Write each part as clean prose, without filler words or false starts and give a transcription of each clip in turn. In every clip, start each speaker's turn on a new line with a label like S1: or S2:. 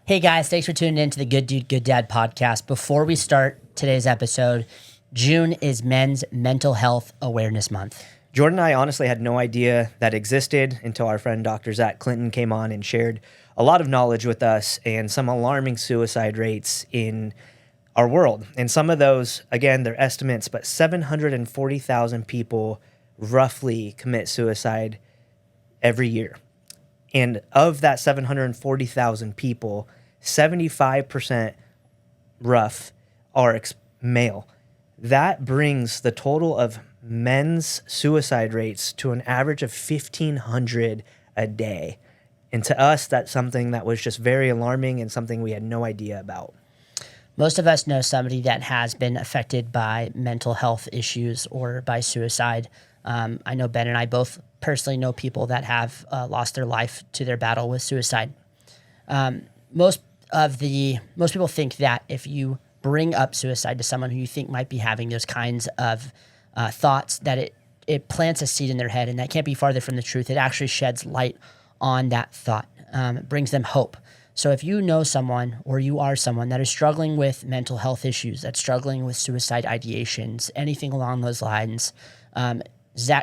S1: Hey guys, thanks for tuning in to the Good Dude, Good Dad podcast. Before we start today's episode, June is Men's Mental Health Awareness Month.
S2: Jordan and I honestly had no idea that existed until our friend Dr. Zach Clinton came on and shared a lot of knowledge with us and some alarming suicide rates in our world. And some of those, again, they're estimates, but 740,000 people roughly commit suicide every year. And of that 740,000 people, 75% rough are male. That brings the total of men's suicide rates to an average of 1,500 a day. And to us, that's something that was just very alarming and something we had no idea about.
S1: Most of us know somebody that has been affected by mental health issues or by suicide. I know Ben and I both personally know people that have lost their life to their battle with suicide. Most people think that if you bring up suicide to someone who you think might be having those kinds of thoughts, that it plants a seed in their head, and that can't be farther from the truth. It actually sheds light on that thought. It brings them hope. So if you know someone or you are someone that is struggling with mental health issues, that's struggling with suicide ideations, anything along those lines,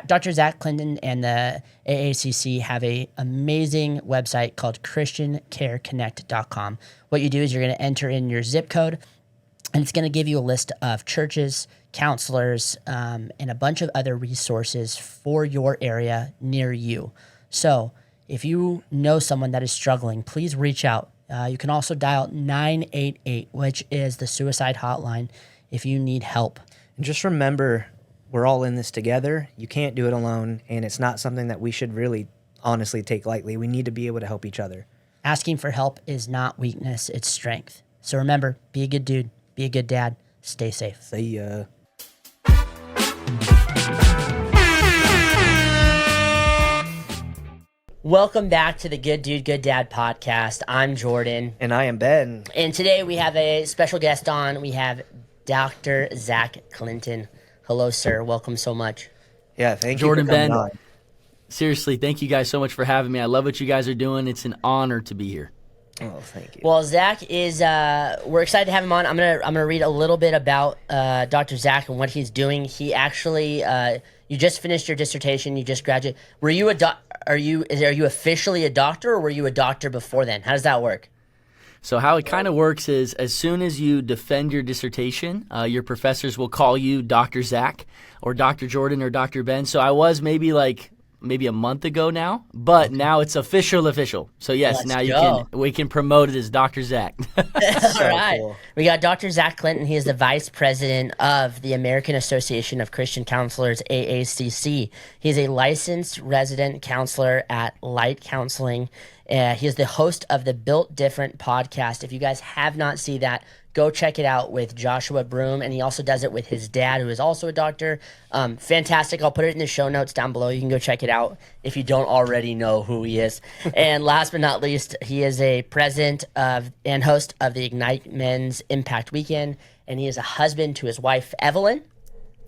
S1: Dr. Zach Clinton and the AACC have an amazing website called ChristianCareConnect.com. What you do is you're going to enter in your zip code, and it's going to give you a list of churches, counselors, and a bunch of other resources for your area near you. So if you know someone that is struggling, please reach out. You can also dial 988, which is the suicide hotline, if you need help.
S2: And just remember, we're all in this together. You can't do it alone, and it's not something that we should really honestly take lightly. We need to be able to help each other.
S1: Asking for help is not weakness, it's strength. So remember, be a good dude, be a good dad, stay safe.
S2: See ya.
S1: Welcome back to the Good Dude, Good Dad podcast. I'm Jordan.
S2: And I am Ben.
S1: And today we have a special guest on. We have Dr. Zach Clinton. Hello, sir. Welcome so much.
S2: Yeah, thank
S3: Jordan,
S2: you for coming
S3: Ben.
S2: on.
S3: Seriously, thank you guys so much for having me. I love what you guys are doing. It's an honor to be here.
S2: Oh, thank you.
S1: Well, Zach is, we're excited to have him on. I'm gonna read a little bit about Dr. Zach and what he's doing. He actually, you just finished your dissertation. You just graduated. Were you are you officially a doctor, or were you a doctor before then? How does that work?
S3: So how it kind of works is as soon as you defend your dissertation, your professors will call you Dr. Zach or Dr. Jordan or Dr. Ben. So I was maybe a month ago now, but now it's official. So yes, we can promote it as Dr. Zach.
S1: All right. Cool. We got Dr. Zach Clinton. He is the vice president of the American Association of Christian Counselors, AACC. He is a licensed resident counselor at Light Counseling. He is the host of the Built Different podcast. If you guys have not seen that, go check it out with Joshua Broom, and he also does it with his dad, who is also a doctor. Fantastic. I'll put it in the show notes down below. You can go check it out if you don't already know who he is. And last but not least, he is a president of and host of the Ignite Men's Impact Weekend, and he is a husband to his wife, Evelyn.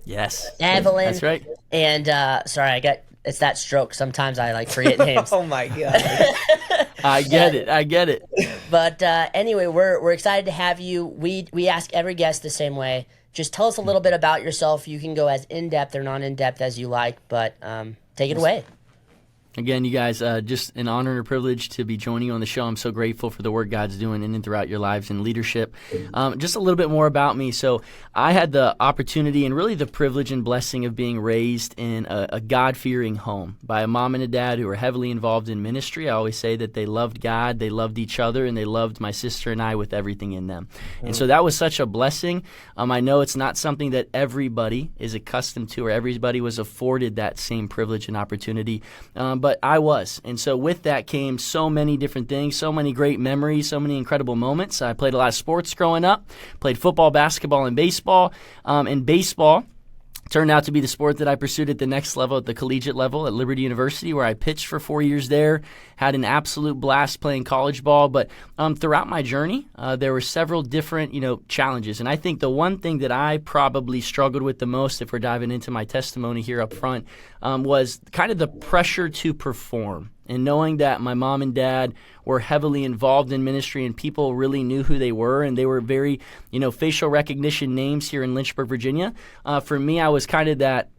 S3: Yes.
S1: Evelyn.
S3: That's right.
S1: And sorry, it's that stroke. Sometimes I forget names.
S2: Oh my God.
S3: I get it.
S1: But anyway, we're excited to have you. We ask every guest the same way. Just tell us a little bit about yourself. You can go as in-depth or non-in-depth as you like, but take it away.
S3: Again, you guys, just an honor and a privilege to be joining you on the show. I'm so grateful for the work God's doing in and throughout your lives in leadership. Just a little bit more about me. So I had the opportunity and really the privilege and blessing of being raised in a God-fearing home by a mom and a dad who were heavily involved in ministry. I always say that they loved God, they loved each other, and they loved my sister and I with everything in them. And so that was such a blessing. I know it's not something that everybody is accustomed to or everybody was afforded that same privilege and opportunity. But I was. And so with that came so many different things, so many great memories, so many incredible moments. I played a lot of sports growing up, played football, basketball, and baseball. And baseball turned out to be the sport that I pursued at the next level, at the collegiate level at Liberty University, where I pitched for 4 years there, had an absolute blast playing college ball. But throughout my journey, there were several different, challenges. And I think the one thing that I probably struggled with the most, if we're diving into my testimony here up front, was kind of the pressure to perform And knowing that my mom and dad were heavily involved in ministry and people really knew who they were, and they were very, facial recognition names here in Lynchburg, Virginia. For me, I was kind of that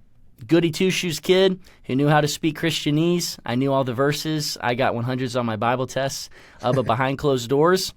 S3: goody two-shoes kid who knew how to speak Christianese. I knew all the verses. I got 100s on my Bible tests, but behind closed doors,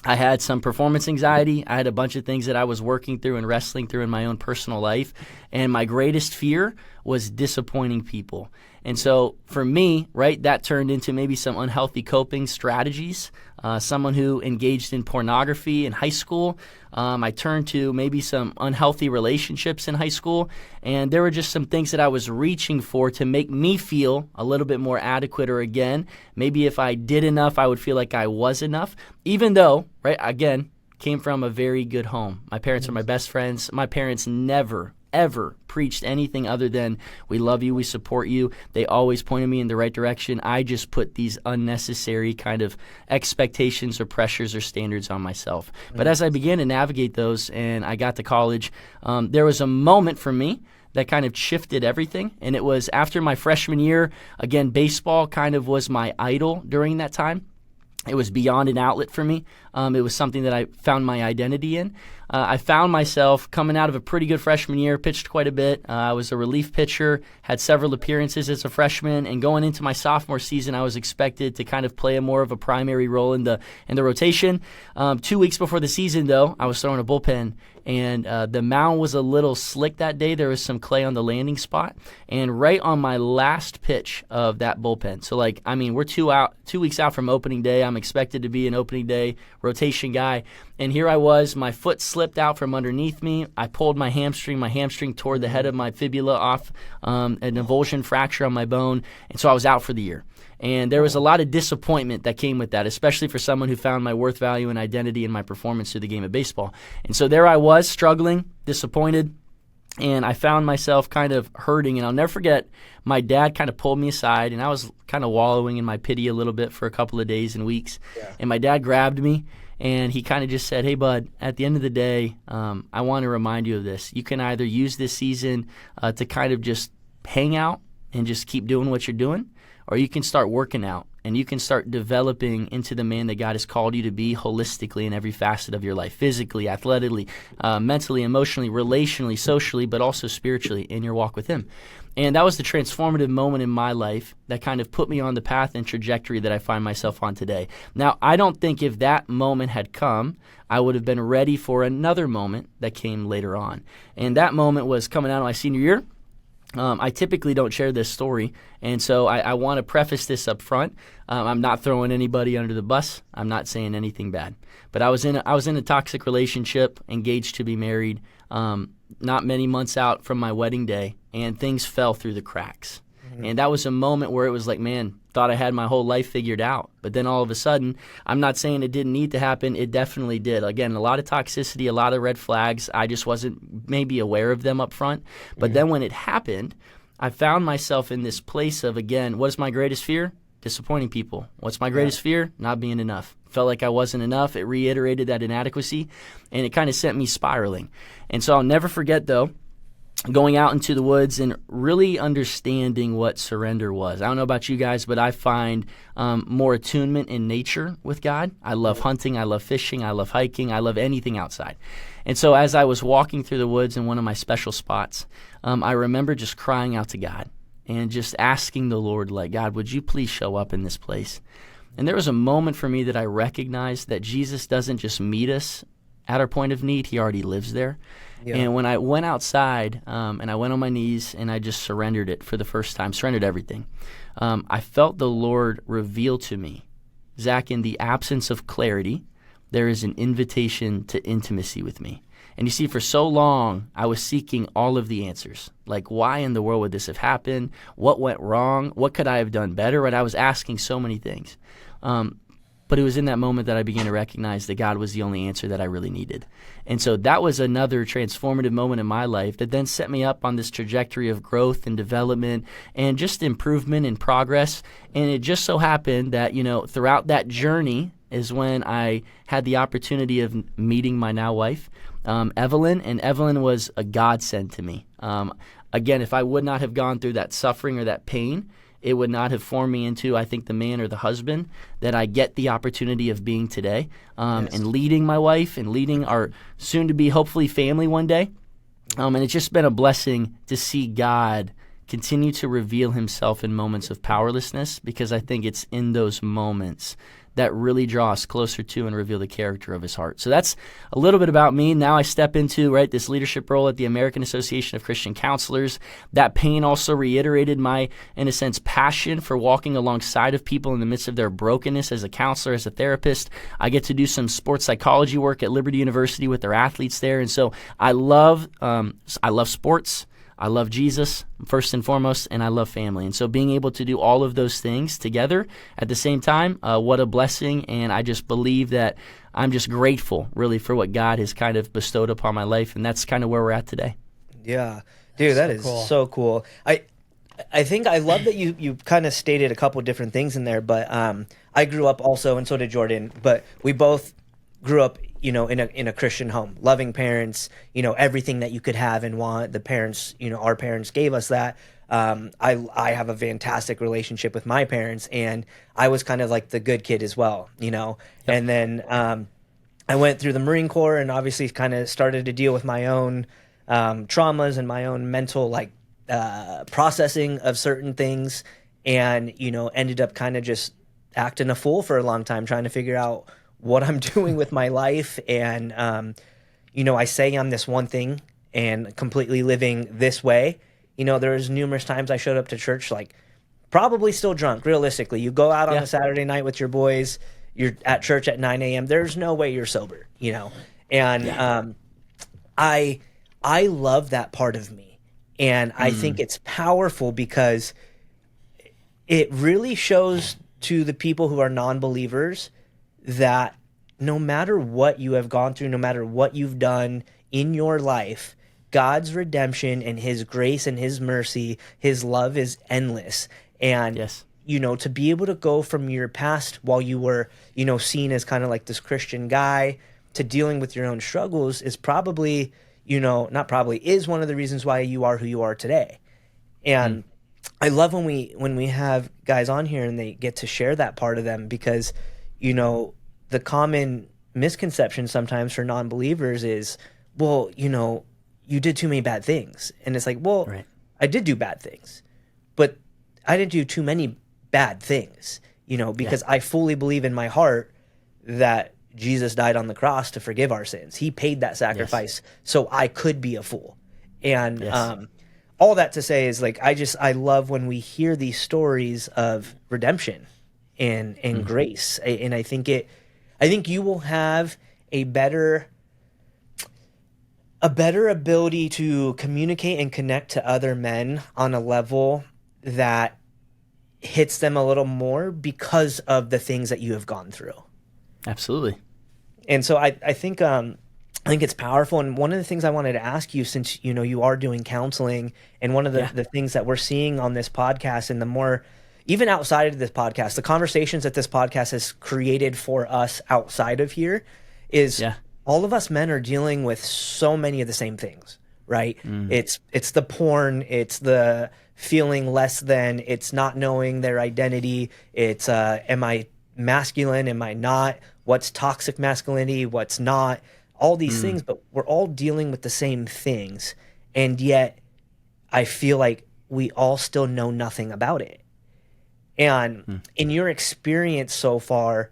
S3: I had some performance anxiety. I had a bunch of things that I was working through and wrestling through in my own personal life. And my greatest fear was disappointing people. And so for me, right, that turned into maybe some unhealthy coping strategies. Someone who engaged in pornography in high school. I turned to maybe some unhealthy relationships in high school. And there were just some things that I was reaching for to make me feel a little bit more adequate, or again, maybe if I did enough, I would feel like I was enough. Even though, right, again, came from a very good home. My parents are my best friends. My parents never, ever preached anything other than, we love you, we support you. They always pointed me in the right direction. I just put these unnecessary kind of expectations or pressures or standards on myself. But as I began to navigate those and I got to college, there was a moment for me that kind of shifted everything. And it was after my freshman year. Again, baseball kind of was my idol during that time. It was beyond an outlet for me. It was something that I found my identity in. I found myself coming out of a pretty good freshman year, pitched quite a bit. I was a relief pitcher, had several appearances as a freshman, and going into my sophomore season, I was expected to kind of play more of a primary role in the rotation. 2 weeks before the season, though, I was throwing a bullpen, and the mound was a little slick that day. There was some clay on the landing spot, and right on my last pitch of that bullpen. So, we're 2 weeks out from opening day. I'm expected to be an opening day rotation guy. And here I was, my foot slipped out from underneath me. I pulled my hamstring. My hamstring tore the head of my fibula off, an avulsion fracture on my bone. And so I was out for the year. And there was a lot of disappointment that came with that, especially for someone who found my worth, value, and identity in my performance through the game of baseball. And so there I was, struggling, disappointed. And I found myself kind of hurting. And I'll never forget, my dad kind of pulled me aside, and I was kind of wallowing in my pity a little bit for a couple of days and weeks. Yeah. And my dad grabbed me, and he kind of just said, hey, bud, at the end of the day, I want to remind you of this. You can either use this season to kind of just hang out and just keep doing what you're doing, or you can start working out. And you can start developing into the man that God has called you to be holistically in every facet of your life, physically, athletically, mentally, emotionally, relationally, socially, but also spiritually in your walk with Him. And that was the transformative moment in my life that kind of put me on the path and trajectory that I find myself on today. Now, I don't think if that moment had come, I would have been ready for another moment that came later on. And that moment was coming out of my senior year. I typically don't share this story, and so I want to preface this up front. I'm not throwing anybody under the bus. I'm not saying anything bad. But I was in a toxic relationship, engaged to be married, not many months out from my wedding day, and things fell through the cracks. Mm-hmm. And that was a moment where it was like, man, thought I had my whole life figured out. But then all of a sudden, I'm not saying it didn't need to happen. It definitely did. Again, a lot of toxicity, a lot of red flags. I just wasn't maybe aware of them up front. But then when it happened, I found myself in this place of, again, what is my greatest fear? Disappointing people. What's my greatest fear? Not being enough. Felt like I wasn't enough. It reiterated that inadequacy, and it kind of sent me spiraling. And so I'll never forget, though, going out into the woods and really understanding what surrender was. I don't know about you guys, but I find more attunement in nature with God. I love hunting. I love fishing. I love hiking. I love anything outside. And so as I was walking through the woods in one of my special spots, I remember just crying out to God and just asking the Lord, like, God, would you please show up in this place? And there was a moment for me that I recognized that Jesus doesn't just meet us at our point of need. He already lives there. Yeah. And when I went outside and I went on my knees and I just surrendered it for the first time, surrendered everything, I felt the Lord reveal to me, Zach, in the absence of clarity, there is an invitation to intimacy with me. And you see, for so long, I was seeking all of the answers. Like, why in the world would this have happened? What went wrong? What could I have done better? Right? I was asking so many things. But it was in that moment that I began to recognize that God was the only answer that I really needed. And so that was another transformative moment in my life that then set me up on this trajectory of growth and development and just improvement and progress. And it just so happened that, throughout that journey is when I had the opportunity of meeting my now wife, Evelyn, and Evelyn was a godsend to me. Again, if I would not have gone through that suffering or that pain, it would not have formed me into, I think, the man or the husband that I get the opportunity of being today, and leading my wife and leading our soon-to-be, hopefully, family one day. And it's just been a blessing to see God continue to reveal himself in moments of powerlessness, because I think it's in those moments that really draw us closer to and reveal the character of his heart. So that's a little bit about me. Now I step into this leadership role at the American Association of Christian Counselors. That pain also reiterated my, in a sense, passion for walking alongside of people in the midst of their brokenness as a counselor, as a therapist. I get to do some sports psychology work at Liberty University with their athletes there. And so I love sports. I love Jesus, first and foremost, and I love family. And so being able to do all of those things together at the same time, what a blessing. And I just believe that I'm just grateful, really, for what God has kind of bestowed upon my life. And that's kind of where we're at today.
S2: Yeah. Dude, that is so cool. I think I love that you kind of stated a couple different things in there, but I grew up also, and so did Jordan, but we both grew up in a Christian home, loving parents, everything that you could have and want. The parents, our parents gave us that. I have a fantastic relationship with my parents, and I was kind of like the good kid as well, Yep. And then I went through the Marine Corps and obviously kind of started to deal with my own traumas and my own mental processing of certain things, and ended up kind of just acting a fool for a long time, trying to figure out what I'm doing with my life. And, I say I'm this one thing and completely living this way. There's numerous times I showed up to church, probably still drunk, realistically. You go out on a Saturday night with your boys, you're at church at 9 a.m. There's no way you're sober, And I love that part of me. And I think it's powerful because it really shows to the people who are non-believers that no matter what you have gone through, no matter what you've done in your life, God's redemption and his grace and his mercy, his love is endless. And, to be able to go from your past while you were, seen as kind of like this Christian guy to dealing with your own struggles is probably, is one of the reasons why you are who you are today. And I love when we have guys on here and they get to share that part of them, because the common misconception sometimes for non-believers is, well, you did too many bad things. And it's like, well, I did do bad things, but I didn't do too many bad things, because I fully believe in my heart that Jesus died on the cross to forgive our sins. He paid that sacrifice so I could be a fool. And all that to say is I love when we hear these stories of redemption and grace. And I think you will have a better ability to communicate and connect to other men on a level that hits them a little more because of the things that you have gone through.
S3: Absolutely.
S2: And so I think it's powerful. And one of the things I wanted to ask you, since you are doing counseling, and one of the things that we're seeing on this podcast, and the more even outside of this podcast, the conversations that this podcast has created for us outside of here is all of us men are dealing with so many of the same things, right? It's the porn, it's the feeling less than, it's not knowing their identity, it's am I masculine, am I not, what's toxic masculinity, what's not, all these things, but we're all dealing with the same things. And yet I feel like we all still know nothing about it. And in your experience so far,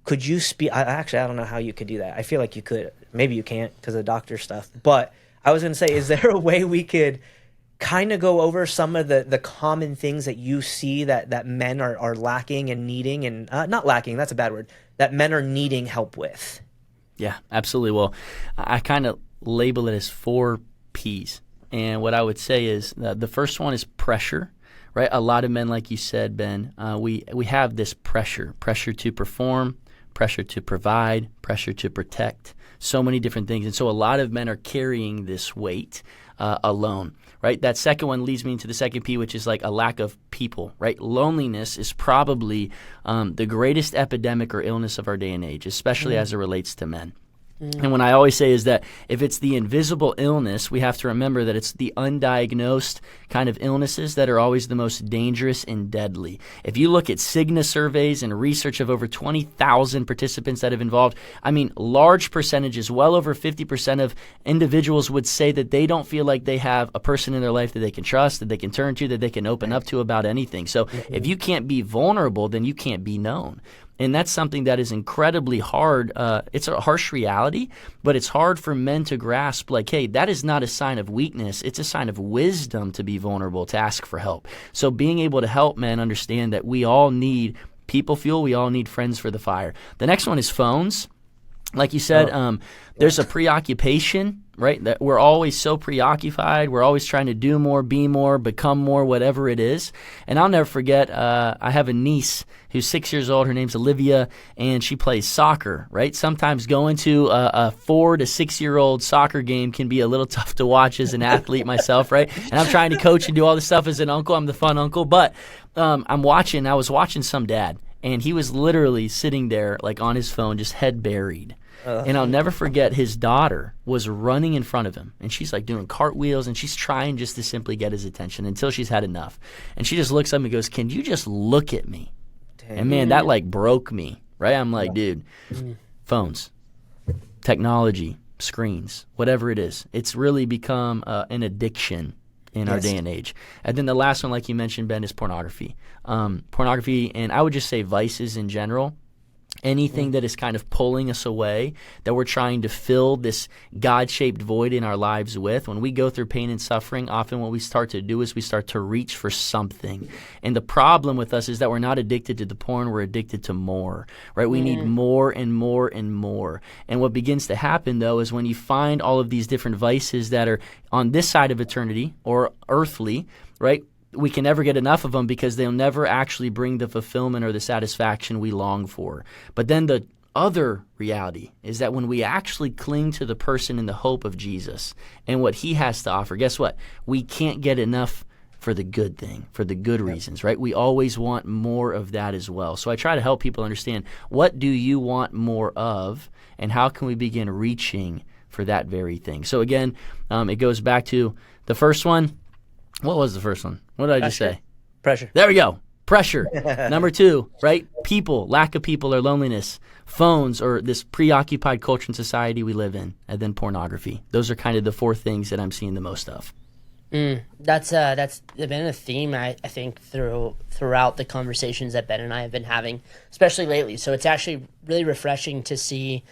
S2: could you speak? I don't know how you could do that. I feel like you could. Maybe you can't because of doctor stuff. But I was going to say, is there a way we could kind of go over some of the common things that you see that men are lacking and needing, and not lacking, that's a bad word, that men are needing help with?
S3: Yeah, absolutely. Well, I kind of label it as 4 P's. And what I would say is the first one is pressure. Right, a lot of men, like you said, Ben, we have this pressure to perform, pressure to provide, pressure to protect, so many different things. And so a lot of men are carrying this weight alone, right? That second one leads me into the second P, which is a lack of people, right? Loneliness is probably the greatest epidemic or illness of our day and age, especially as it relates to men. And what I always say is that if it's the invisible illness, we have to remember that it's the undiagnosed kind of illnesses that are always the most dangerous and deadly. If you look at Cigna surveys and research of over 20,000 participants that have involved, I mean, large percentages, well over 50% of individuals would say that they don't feel like they have a person in their life that they can trust, that they can turn to, that they can open up to about anything. So if you can't be vulnerable, then you can't be known. And that's something that is incredibly hard. It's a harsh reality, but it's hard for men to grasp, like, hey, that is not a sign of weakness. It's a sign of wisdom to be vulnerable, to ask for help. So being able to help men understand that we all need people fuel, we all need friends for the fire. The next one is phones. Like you said, there's a preoccupation, right? That we're always so preoccupied. We're always trying to do more, be more, become more, whatever it is. And I'll never forget, I have a niece who's 6 years old. Her name's Olivia, and she plays soccer, right? Sometimes going to a 4 to 6 year old soccer game can be a little tough to watch as an athlete myself, right? And I'm trying to coach and do all this stuff as an uncle. I'm the fun uncle. But I was watching some dad, and he was literally sitting there like on his phone, just head buried. And I'll never forget, his daughter was running in front of him, and she's like doing cartwheels, and she's trying just to simply get his attention until she's had enough. And she just looks up and goes, "Can you just look at me?" Dang. And man, that like broke me, right? I'm like, dude, phones, technology, screens, whatever it is, it's really become an addiction in our day and age. And then the last one, like you mentioned, Ben, is pornography. Pornography, and I would just say vices in general. Anything that is kind of pulling us away, that we're trying to fill this God-shaped void in our lives with. When we go through pain and suffering, often what we start to do is we start to reach for something. And the problem with us is that we're not addicted to the porn, we're addicted to more, right? We need more and more and more. And what begins to happen, though, is when you find all of these different vices that are on this side of eternity or earthly, right? We can never get enough of them because they'll never actually bring the fulfillment or the satisfaction we long for. But then the other reality is that when we actually cling to the person in the hope of Jesus and what he has to offer, guess what? We can't get enough for the good thing, for the good reasons, right? We always want more of that as well. So I try to help people understand, what do you want more of, and how can we begin reaching for that very thing? So again, it goes back to the first one. What was the first one? What did I just say?
S1: Pressure.
S3: There we go. Pressure. Number 2, right? People, lack of people or loneliness, phones or this preoccupied culture and society we live in, and then pornography. Those are kind of the 4 things that I'm seeing the most of.
S1: That's been a theme, I think, throughout the conversations that Ben and I have been having, especially lately. So it's actually really refreshing to see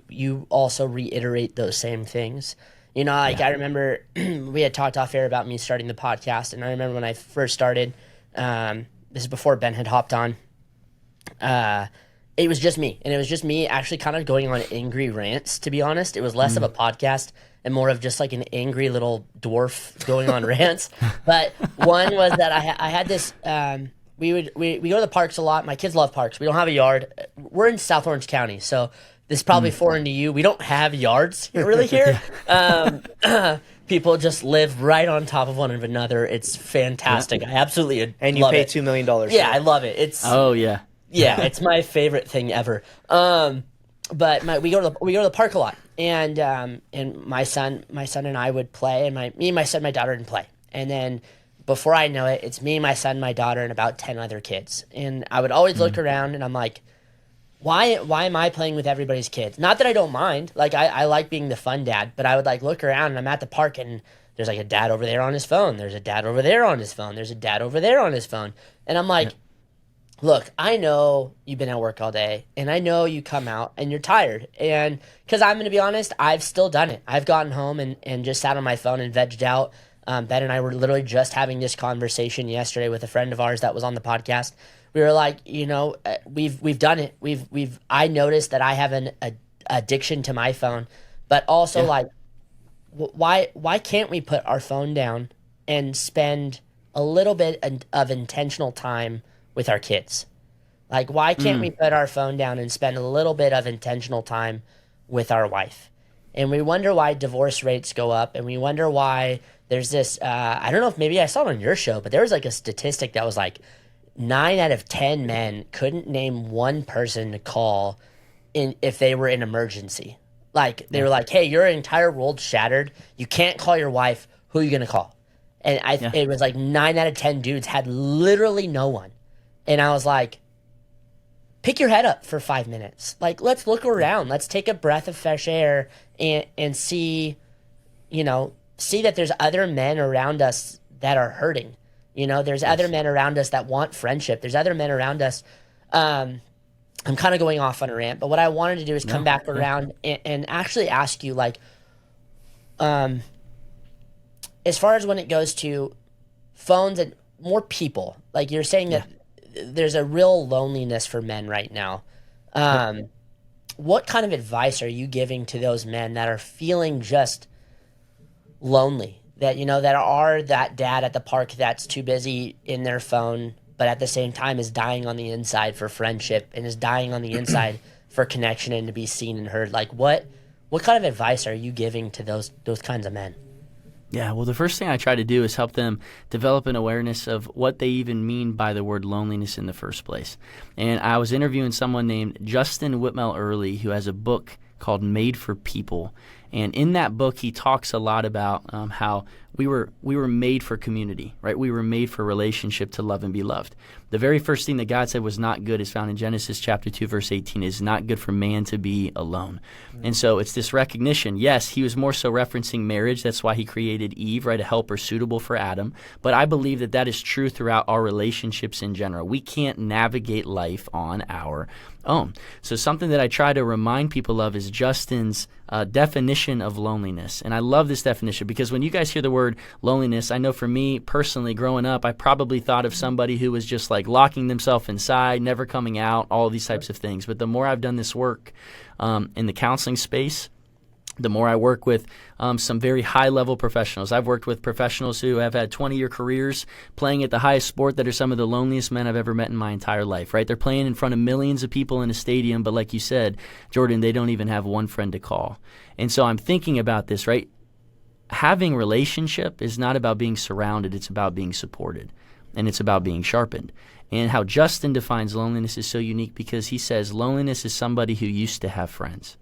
S1: you also reiterate those same things. You know, like I remember we had talked off air about me starting the podcast, and I remember when I first started, this is before Ben had hopped on, it was just me. And it was just me actually kind of going on angry rants, to be honest. It was less of a podcast and more of just like an angry little dwarf going on rants. But one was that I had this, we go to the parks a lot. My kids love parks. We don't have a yard. We're in South Orange County, so this is probably foreign to you. We don't have yards really here. People just live right on top of one another. It's fantastic. I absolutely love it.
S2: And you pay $2 million.
S1: Yeah, I love it. It's yeah, it's my favorite thing ever. But we go to the park a lot, and my son and I would play, and my son, my daughter would play, and then before I know it, it's me, my son, my daughter, and about 10 other kids. And I would always look around, and I'm like, why am I playing with everybody's kids? Not that I don't mind. Like, I like being the fun dad, but I would, like, look around, and I'm at the park, and there's, like, a dad over there on his phone. There's a dad over there on his phone. There's a dad over there on his phone. And I'm like, look, I know you've been at work all day, and I know you come out, and you're tired. And because I'm going to be honest, I've still done it. I've gotten home and just sat on my phone and vegged out. Ben and I were literally just having this conversation yesterday with a friend of ours that was on the podcast. We were like, you know, we've done it. I noticed that I have an addiction to my phone, but also like, why can't we put our phone down and spend a little bit of intentional time with our kids? Like, why can't we put our phone down and spend a little bit of intentional time with our wife? And we wonder why divorce rates go up, and we wonder why there's this, I don't know if maybe I saw it on your show, but there was like a statistic that was like 9 out of 10 men couldn't name one person to call if they were in emergency. Like they were like, hey, your entire world shattered. You can't call your wife. Who are you gonna call? And it was like 9 out of 10 dudes had literally no one. And I was like, pick your head up for 5 minutes. Like, let's look around. Let's take a breath of fresh air and see, see that there's other men around us that are hurting. There's other men around us that want friendship. There's other men around us. I'm kind of going off on a rant, but what I wanted to do is come back around and actually ask you, like, as far as when it goes to phones and more people, like you're saying that there's a real loneliness for men right now. What kind of advice are you giving to those men that are feeling just lonely? That, that are that dad at the park that's too busy in their phone, but at the same time is dying on the inside for friendship and is dying on the inside for connection and to be seen and heard. Like, what kind of advice are you giving to those kinds of men?
S3: Yeah, well, the first thing I try to do is help them develop an awareness of what they even mean by the word loneliness in the first place. And I was interviewing someone named Justin Whitmell Early, who has a book called Made for People. And in that book, he talks a lot about how we were made for community, right? We were made for relationship, to love and be loved. The very first thing that God said was not good is found in Genesis chapter 2, verse 18. It is not good for man to be alone. Mm-hmm. And so it's this recognition. Yes, he was more so referencing marriage. That's why he created Eve, right? A helper suitable for Adam. But I believe that that is true throughout our relationships in general. We can't navigate life on our own. So something that I try to remind people of is Justin's definition of loneliness. And I love this definition because when you guys hear the word loneliness, I know for me personally growing up, I probably thought of somebody who was just like locking themselves inside, never coming out, all these types of things. But the more I've done this work in the counseling space, the more I work with some very high-level professionals. I've worked with professionals who have had 20-year careers playing at the highest sport that are some of the loneliest men I've ever met in my entire life, right? They're playing in front of millions of people in a stadium, but like you said, Jordan, they don't even have one friend to call. And so I'm thinking about this, right? Having relationship is not about being surrounded. It's about being supported, and it's about being sharpened. And how Justin defines loneliness is so unique because he says loneliness is somebody who used to have friends.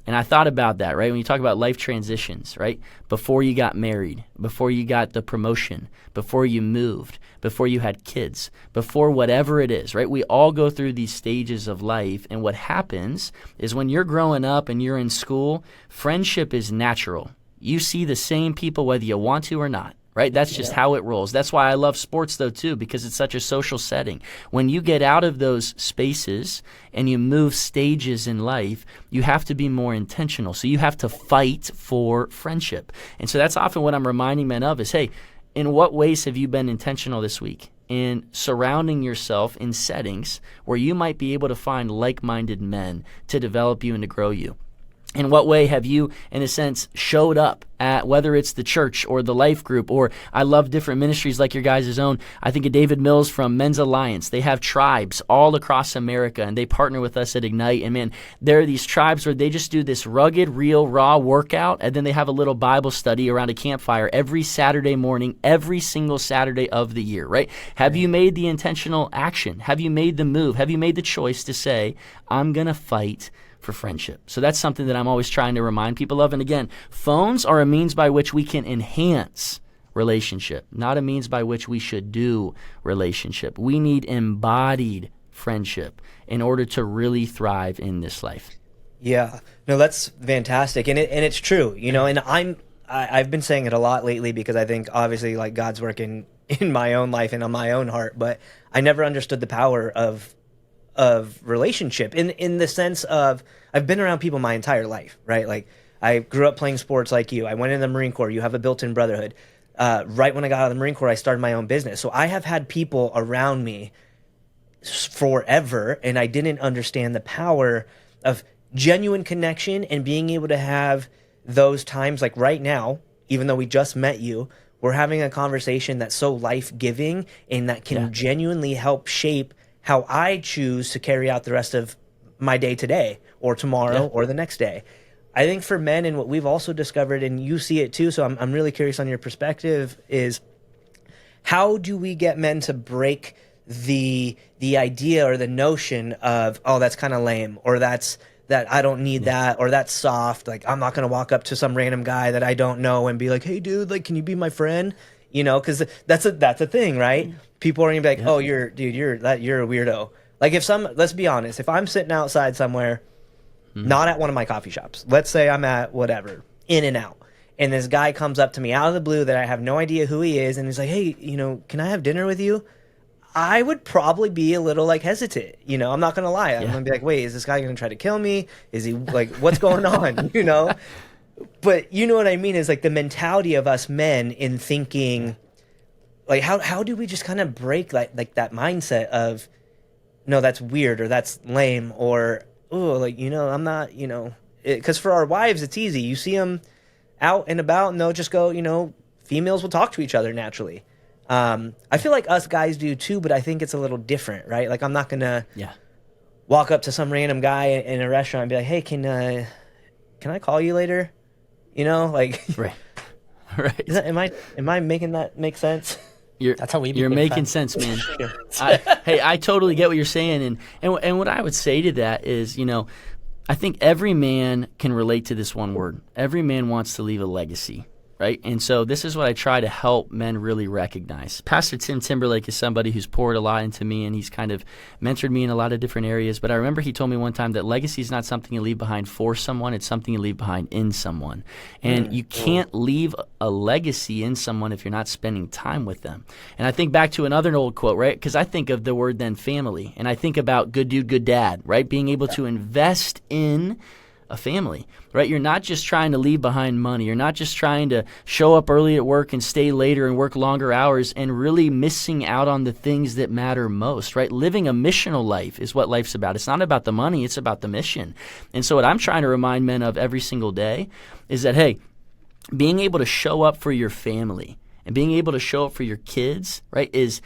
S3: And I thought about that, right? When you talk about life transitions, right? Before you got married, before you got the promotion, before you moved, before you had kids, before whatever it is, right? We all go through these stages of life. And what happens is when you're growing up and you're in school, friendship is natural. You see the same people whether you want to or not. Right? That's just how it rolls. That's why I love sports, though, too, because it's such a social setting. When you get out of those spaces and you move stages in life, you have to be more intentional. So you have to fight for friendship. And so that's often what I'm reminding men of is, hey, in what ways have you been intentional this week in surrounding yourself in settings where you might be able to find like-minded men to develop you and to grow you? In what way have you, in a sense, showed up at whether it's the church or the life group, or I love different ministries like your guys' own. I think of David Mills from Men's Alliance. They have tribes all across America, and they partner with us at Ignite. And man, there are these tribes where they just do this rugged, real, raw workout, and then they have a little Bible study around a campfire every Saturday morning, every single Saturday of the year, right? Have you made the intentional action? Have you made the move? Have you made the choice to say, I'm going to fight for friendship? So that's something that I'm always trying to remind people of. And again, phones are a means by which we can enhance relationship, not a means by which we should do relationship. We need embodied friendship in order to really thrive in this life.
S2: Yeah, no, that's fantastic. And it's true, and I've been saying it a lot lately because I think obviously like God's working in my own life and on my own heart, but I never understood the power of relationship in the sense of I've been around people my entire life, right? Like I grew up playing sports like you. I went in the Marine Corps. You have a built-in brotherhood. Right when I got out of the Marine Corps, I started my own business. So I have had people around me forever, and I didn't understand the power of genuine connection and being able to have those times like right now, even though we just met you, we're having a conversation that's so life-giving and that can genuinely help shape how I choose to carry out the rest of my day today or tomorrow or the next day. I think for men, and what we've also discovered, and you see it too, so I'm really curious on your perspective, is how do we get men to break the idea or the notion of, oh, that's kind of lame, or that's that I don't need that, or that's soft. Like, I'm not going to walk up to some random guy that I don't know and be like, hey dude, like, can you be my friend? You know, cause that's a thing, right? People are gonna be like, oh, you're a weirdo. Like, let's be honest, if I'm sitting outside somewhere, not at one of my coffee shops, let's say I'm at whatever, In-N-Out, and this guy comes up to me out of the blue that I have no idea who he is, and he's like, hey, you know, can I have dinner with you? I would probably be a little like hesitant, you know, I'm not gonna lie. I'm gonna be like, wait, is this guy gonna try to kill me? Is he like, what's going on? You know? But you know what I mean, is like the mentality of us men in thinking, like, how do we just kind of break like that mindset of, no, that's weird, or that's lame, or, oh, like, you know, I'm not, you know, because for our wives, it's easy. You see them out and about, and they'll just go, you know, females will talk to each other naturally. I feel like us guys do too, but I think it's a little different, right? Like, I'm not going to walk up to some random guy in a restaurant and be like, hey, can I call you later? You know, like,
S3: right.
S2: Am I making that make sense?
S1: That's how
S3: you're making sense, man. I totally get what you're saying, and what I would say to that is, you know, I think every man can relate to this one word. Every man wants to leave a legacy, right? And so this is what I try to help men really recognize. Pastor Tim Timberlake is somebody who's poured a lot into me, and he's kind of mentored me in a lot of different areas. But I remember he told me one time that legacy is not something you leave behind for someone, it's something you leave behind in someone. And you can't leave a legacy in someone if you're not spending time with them. And I think back to another old quote, right? Because I think of the word then family, and I think about good dude, good dad, right? Being able to invest in a family, right? You're not just trying to leave behind money. You're not just trying to show up early at work and stay later and work longer hours and really missing out on the things that matter most, right? Living a missional life is what life's about. It's not about the money. It's about the mission. And so what I'm trying to remind men of every single day is that, hey, being able to show up for your family and being able to show up for your kids, right, is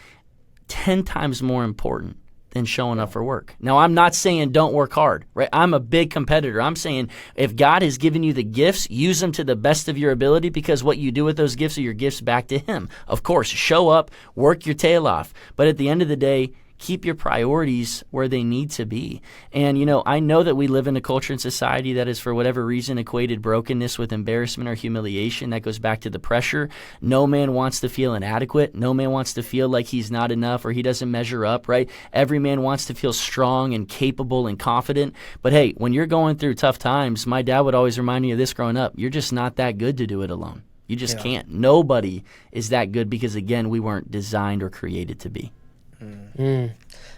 S3: 10 times more important than showing up for work. Now, I'm not saying don't work hard, right? I'm a big competitor. I'm saying if God has given you the gifts, use them to the best of your ability, because what you do with those gifts are your gifts back to Him. Of course, show up, work your tail off. But at the end of the day, keep your priorities where they need to be. And, you know, I know that we live in a culture and society that has, for whatever reason, equated brokenness with embarrassment or humiliation. That goes back to the pressure. No man wants to feel inadequate. No man wants to feel like he's not enough or he doesn't measure up, right? Every man wants to feel strong and capable and confident. But hey, when you're going through tough times, my dad would always remind me of this growing up. You're just not that good to do it alone. You just can't. Nobody is that good because, again, we weren't designed or created to be.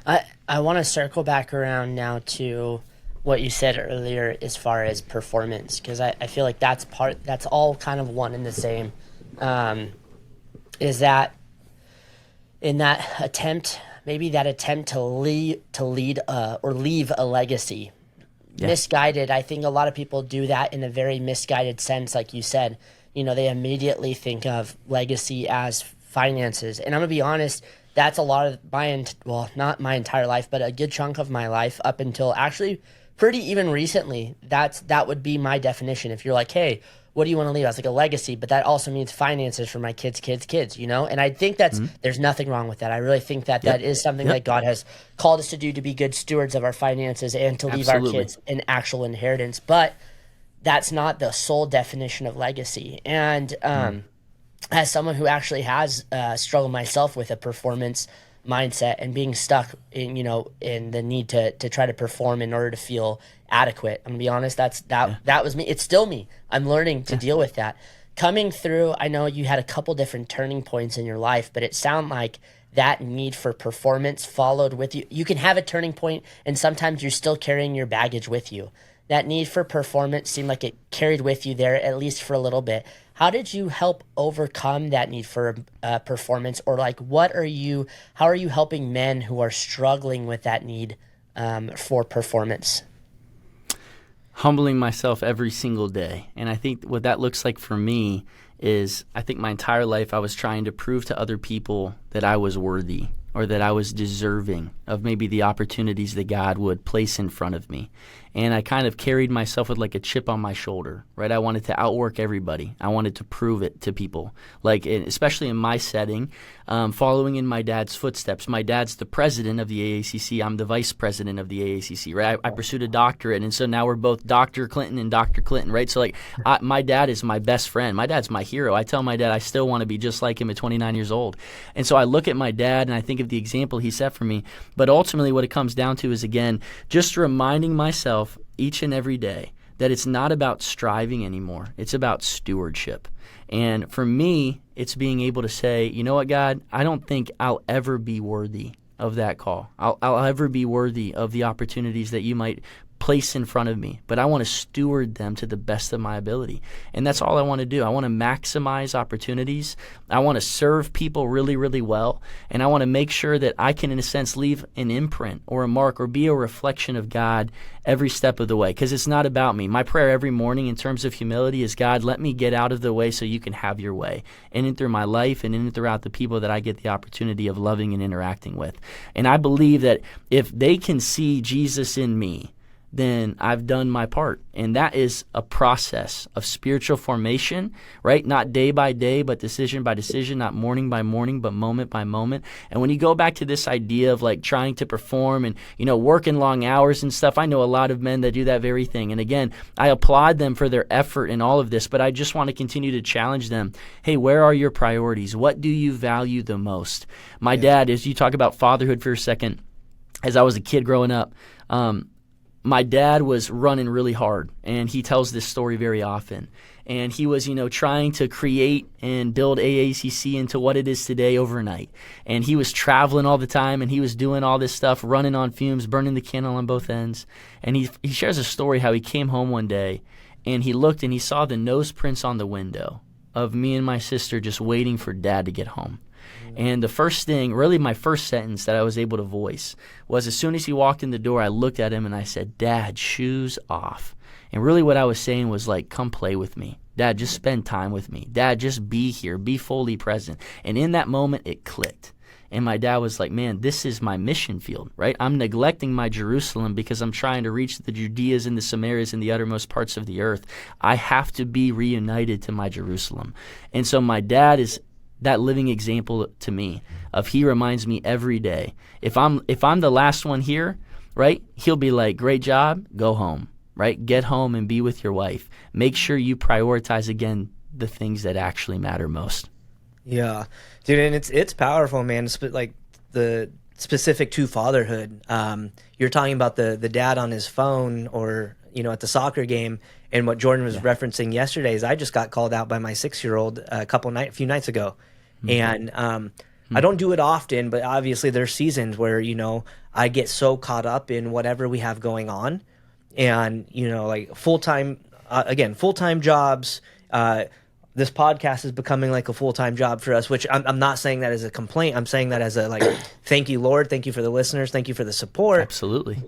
S1: I want to circle back around now to what you said earlier as far as performance, because I feel like that's all kind of one and the same. Is that in that attempt to lead or leave a legacy, misguided. I think a lot of people do that in a very misguided sense, like you said. You know, they immediately think of legacy as finances, and I'm gonna be honest. That's a lot of not my entire life, but a good chunk of my life up until actually pretty even recently. That would be my definition. If you're like, hey, what do you want to leave? I was like, a legacy, but that also means finances for my kids, you know? And I think there's nothing wrong with that. I really think that is something that God has called us to do, to be good stewards of our finances and to leave our kids an actual inheritance. But that's not the sole definition of legacy. And, as someone who actually has struggled myself with a performance mindset and being stuck in the need to try to perform in order to feel adequate, I'm gonna be honest, that was me. It's still me. I'm learning to deal with that. Coming through, I know you had a couple different turning points in your life, but it sounded like that need for performance followed with you. You can have a turning point, and sometimes you're still carrying your baggage with you. That need for performance seemed like it carried with you there, at least for a little bit. How did you help overcome that need for performance, or like how are you helping men who are struggling with that need for performance?
S3: Humbling myself every single day. And I think what that looks like for me is, I think my entire life I was trying to prove to other people that I was worthy or that I was deserving of maybe the opportunities that God would place in front of me. And I kind of carried myself with like a chip on my shoulder, right? I wanted to outwork everybody. I wanted to prove it to people, like especially in my setting, following in my dad's footsteps. My dad's the president of the AACC. I'm the vice president of the AACC, right? I pursued a doctorate, and so now we're both Dr. Clinton and Dr. Clinton, right? So like my dad is my best friend. My dad's my hero. I tell my dad I still want to be just like him at 29 years old. And so I look at my dad and I think of the example he set for me. But ultimately what it comes down to is, again, just reminding myself each and every day that it's not about striving anymore. It's about stewardship. And for me, it's being able to say, you know what, God, I don't think I'll ever be worthy of that call. I'll ever be worthy of the opportunities that you might place in front of me, but I want to steward them to the best of my ability. And that's all I want to do. I want to maximize opportunities. I want to serve people really, really well. And I want to make sure that I can, in a sense, leave an imprint or a mark or be a reflection of God every step of the way, because it's not about me. My prayer every morning in terms of humility is, God, let me get out of the way so you can have your way in and through my life and in and throughout the people that I get the opportunity of loving and interacting with. And I believe that if they can see Jesus in me, then I've done my part. And that is a process of spiritual formation, right? Not day by day, but decision by decision, not morning by morning, but moment by moment. And when you go back to this idea of like trying to perform and, working long hours and stuff, I know a lot of men that do that very thing. And again, I applaud them for their effort in all of this, but I just want to continue to challenge them. Hey, where are your priorities? What do you value the most? My dad, as you talk about fatherhood for a second, as I was a kid growing up, my dad was running really hard, and he tells this story very often. And he was, trying to create and build AACC into what it is today overnight. And he was traveling all the time, and he was doing all this stuff, running on fumes, burning the candle on both ends. And he shares a story how he came home one day, and he looked and he saw the nose prints on the window of me and my sister just waiting for Dad to get home. And the first thing, really my first sentence that I was able to voice was, as soon as he walked in the door, I looked at him and I said, Dad, shoes off. And really what I was saying was like, come play with me. Dad, just spend time with me. Dad, just be here, be fully present. And in that moment, it clicked. And my dad was like, man, this is my mission field, right? I'm neglecting my Jerusalem because I'm trying to reach the Judeas and the Samarias and the uttermost parts of the earth. I have to be reunited to my Jerusalem. And so my dad is that living example to me of, he reminds me every day. If I'm the last one here, right, he'll be like, great job, go home, right? Get home and be with your wife. Make sure you prioritize, again, the things that actually matter most. Yeah.
S2: Dude, and it's powerful, man. Like the specific to fatherhood. You're talking about the dad on his phone or, at the soccer game. And what Jordan was referencing yesterday is I just got called out by my 6-year-old a few nights ago. Mm-hmm. And I don't do it often, but obviously there's seasons where, I get so caught up in whatever we have going on. And, like full-time jobs. This podcast is becoming like a full-time job for us, which I'm not saying that as a complaint. I'm saying that as a thank you, Lord. Thank you for the listeners. Thank you for the support.
S3: Absolutely.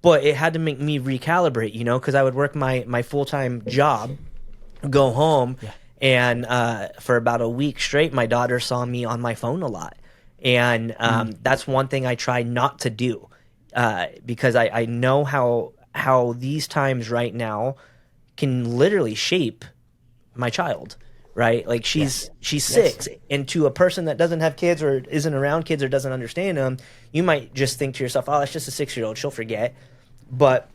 S2: But it had to make me recalibrate, because I would work my full-time job, go home, and for about a week straight, my daughter saw me on my phone a lot. And that's one thing I try not to do because I know how these times right now can literally shape my child, right? Like she's 6, and to a person that doesn't have kids or isn't around kids or doesn't understand them, you might just think to yourself, oh, that's just a 6-year-old, she'll forget. But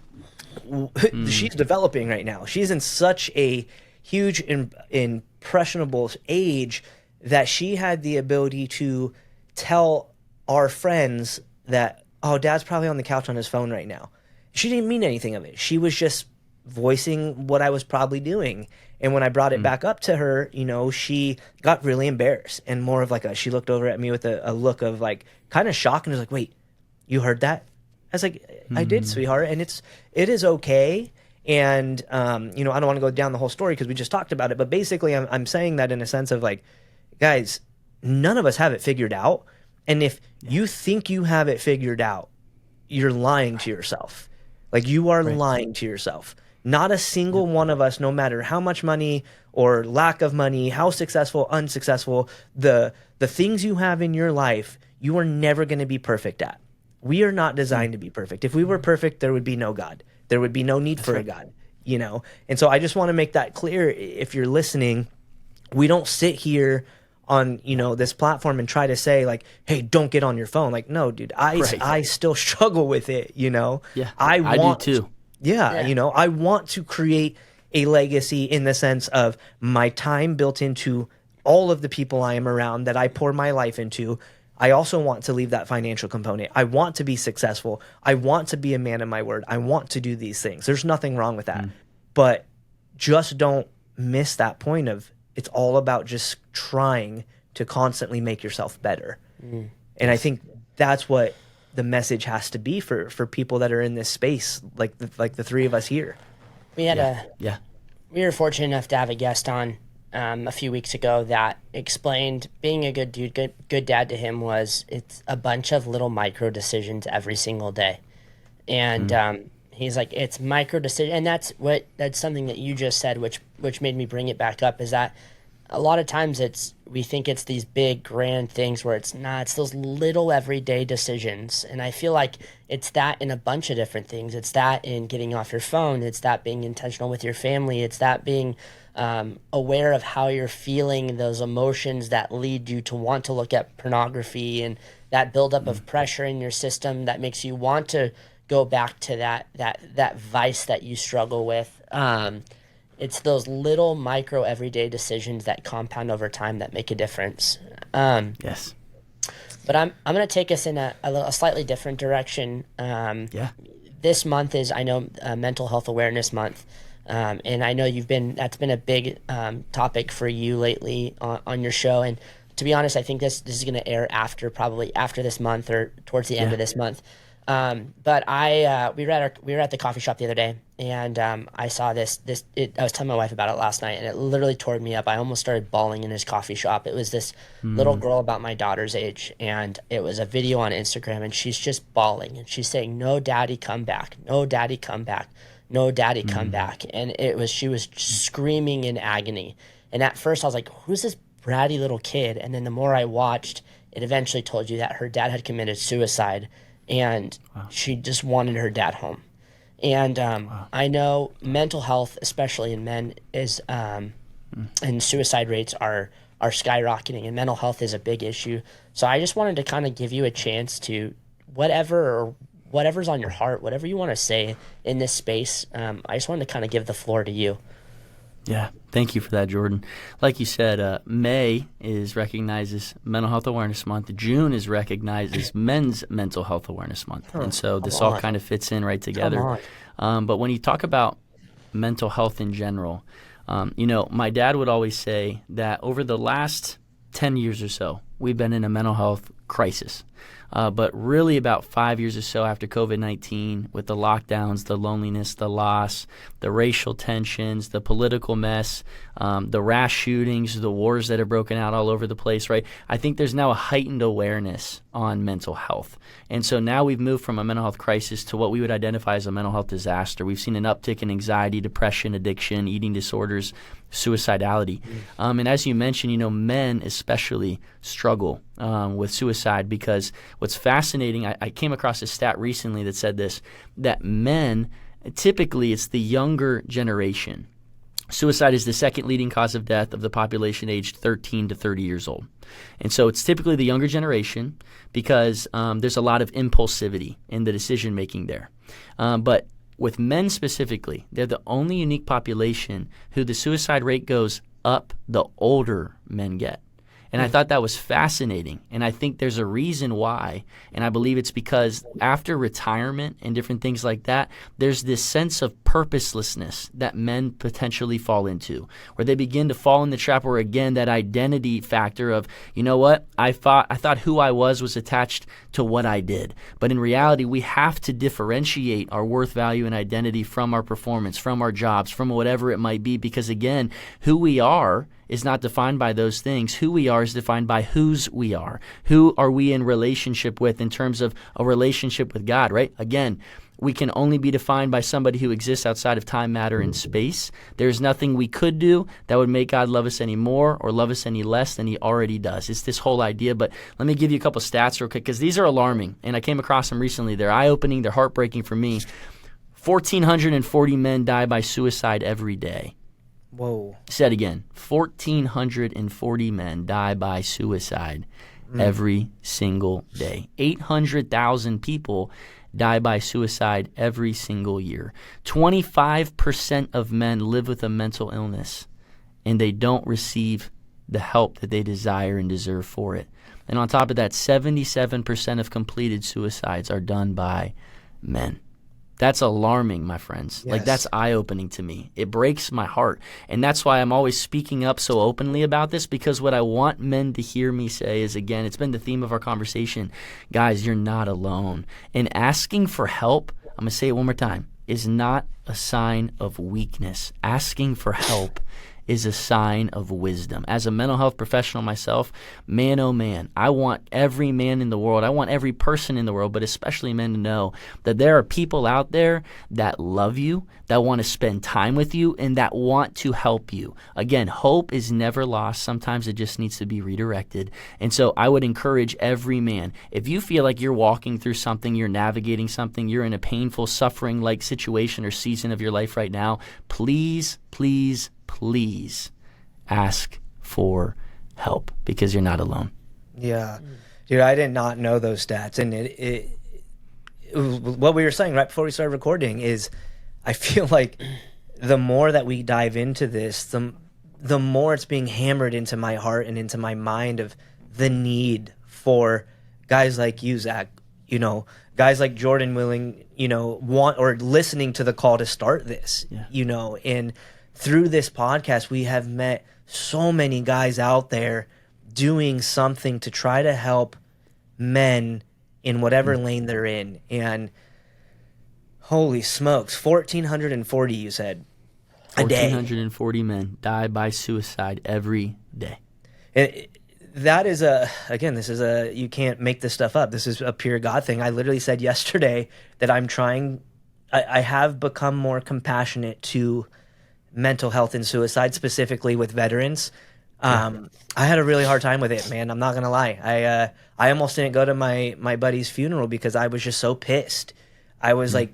S2: she's developing right now. She's in such a huge impressionable age that she had the ability to tell our friends that, oh, Dad's probably on the couch on his phone right now. She didn't mean anything of it. She was just voicing what I was probably doing. And when I brought it back up to her, she got really embarrassed and more of like she looked over at me with a look of like kind of shock and was like, wait, you heard that? I was like, I did, sweetheart. And it is okay. And, I don't want to go down the whole story because we just talked about it. But basically, I'm saying that in a sense of like, guys, none of us have it figured out. And if you think you have it figured out, you're lying to yourself. Like you are lying to yourself. Not a single one of us, no matter how much money or lack of money, how successful, unsuccessful, the things you have in your life, you are never going to be perfect at. We are not designed to be perfect. If we were perfect, there would be no God. There would be no need for a God, you know? And so I just want to make that clear. If you're listening, we don't sit here on, you know, this platform and try to say like, hey, don't get on your phone. Like, no, dude, I still struggle with it, you know?
S3: Yeah,
S2: I want
S3: do too.
S2: Yeah, you know, I want to create a legacy in the sense of my time built into all of the people I am around that I pour my life into. I also want to leave that financial component. I want to be successful. I want to be a man of my word. I want to do these things. There's nothing wrong with that. But just don't miss that point of it's all about just trying to constantly make yourself better. And I think that's what the message has to be for people that are in this space, like the three of us here.
S1: We had we were fortunate enough to have a guest on a few weeks ago that explained being a good dude, good dad to him was it's a bunch of little micro decisions every single day. And he's like, it's micro decision. And that's something that you just said, which made me bring it back up, is that a lot of times we think it's these big grand things where it's not. It's those little everyday decisions. And I feel like it's that in a bunch of different things. It's that in getting off your phone. It's that being intentional with your family. It's that being aware of how you're feeling, those emotions that lead you to want to look at pornography, and that buildup of pressure in your system that makes you want to go back to that vice that you struggle with. It's those little micro everyday decisions that compound over time that make a difference.
S3: Yes.
S1: But I'm going to take us in a slightly different direction. This month is, I know, Mental Health Awareness Month. And I know that's been a big topic for you lately on your show. And to be honest, I think this is going to air probably after this month or towards the end of this month. But we were at the coffee shop the other day, and I saw this. I was telling my wife about it last night, and it literally tore me up. I almost started bawling in his coffee shop. It was this little girl about my daughter's age, and it was a video on Instagram, and she's just bawling, and she's saying, "No, Daddy, come back! No, Daddy, come back! No, Daddy, come back!" And she was screaming in agony. And at first, I was like, "Who's this bratty little kid?" And then the more I watched, it eventually told you that her dad had committed suicide. And she just wanted her dad home. And I know mental health, especially in men, is and suicide rates are skyrocketing, and mental health is a big issue. So I just wanted to kind of give you a chance to whatever's on your heart, whatever you want to say in this space. I just wanted to kind of give the floor to you.
S3: Yeah, thank you for that, Jordan. Like you said, May is recognized as Mental Health Awareness Month. June is recognized as Men's Mental Health Awareness Month. And so this all kind of fits in right together. But when you talk about mental health in general, my dad would always say that over the last 10 years or so, we've been in a mental health crisis. But really about 5 years or so after COVID-19, with the lockdowns, the loneliness, the loss, the racial tensions, the political mess, the rash shootings, the wars that have broken out all over the place, right? I think there's now a heightened awareness on mental health. And so now we've moved from a mental health crisis to what we would identify as a mental health disaster. We've seen an uptick in anxiety, depression, addiction, eating disorders, suicidality. And as you mentioned, men especially struggle with suicide, because what's fascinating, I came across a stat recently that said this, that men, typically it's the younger generation. Suicide is the second leading cause of death of the population aged 13 to 30 years old. And so it's typically the younger generation because there's a lot of impulsivity in the decision making there. But with men specifically, they're the only unique population who the suicide rate goes up the older men get. And I thought that was fascinating. And I think there's a reason why. And I believe it's because after retirement and different things like that, there's this sense of purposelessness that men potentially fall into, where they begin to fall in the trap where, again, that identity factor of, you know what, I thought who I was attached to what I did. But in reality, we have to differentiate our worth, value, and identity from our performance, from our jobs, from whatever it might be. Because, again, who we are is not defined by those things. Who we are is defined by whose we are. Who are we in relationship with in terms of a relationship with God, right? Again, We can only be defined by somebody who exists outside of time, matter, and space. There's nothing we could do that would make God love us any more or love us any less than he already does. It's this whole idea. But let me give you a couple stats real quick, because these are alarming. And I came across them recently. They're eye-opening. They're heartbreaking for me. 1,440 men die by suicide every day.
S2: Whoa.
S3: Said again, 1,440 men die by suicide every single day. 800,000 people die by suicide every single year. 25% of men live with a mental illness, and they don't receive the help that they desire and deserve for it. And on top of that, 77% of completed suicides are done by men. That's alarming, my friends.
S2: Yes.
S3: Like, that's eye-opening to me. It breaks my heart. And that's why I'm always speaking up so openly about this, because what I want men to hear me say is, again, it's been the theme of our conversation, guys, you're not alone. And asking for help, I'm going to say it one more time, is not a sign of weakness. Asking for help is a sign of wisdom. As a mental health professional myself, man, oh man, I want every man in the world, I want every person in the world, but especially men, to know that there are people out there that love you, that want to spend time with you, and that want to help you. Again, hope is never lost. Sometimes it just needs to be redirected. And so I would encourage every man, if you feel like you're walking through something, you're navigating something, you're in a painful, suffering-like situation or season of your life right now, please ask for help, because you're not alone.
S2: Yeah. Dude, I did not know those stats. And it what we were saying right before we started recording is, I feel like the more that we dive into this, the more it's being hammered into my heart and into my mind of the need for guys like you, Zach, guys like Jordan willing, want or listening to the call to start this, and through this podcast, we have met so many guys out there doing something to try to help men in whatever lane they're in. And holy smokes, 1,440, you said, a day.
S3: 1,440 men die by suicide every day.
S2: That is you can't make this stuff up. This is a pure God thing. I literally said yesterday that I have become more compassionate to mental health and suicide, specifically with veterans. I had a really hard time with it, man. I'm not gonna lie. I almost didn't go to my buddy's funeral because I was just so pissed. I was I